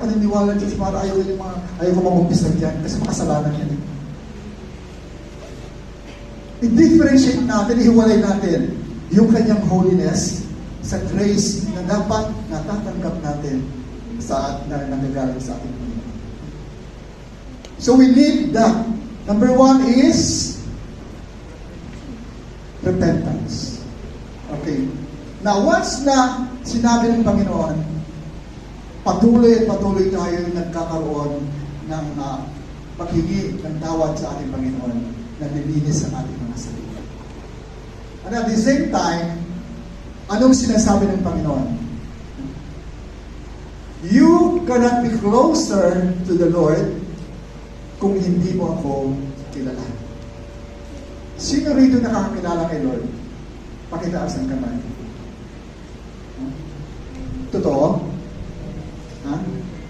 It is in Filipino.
Paniniwala dyan, para ayaw ko mag-umpisa dyan kasi makasalanan yan. I-differentiate natin, ihiwalay natin yung kanyang holiness sa grace na dapat natatanggap natin sa na nanggagaling sa ating Panginoon. So we need that. Number one is repentance. Okay. Now, once na sinabi ng Panginoon, patuloy tayo nagkakaroon ng paghingi ng tawad sa ating Panginoon na nilinis ang ating mga sarili. And at the same time, anong sinasabi ng Panginoon? You cannot be closer to the Lord kung hindi mo ako kilala. Sino rito nakakakilala kay Lord? Pakitaas ang kamay. Totoo? Ha?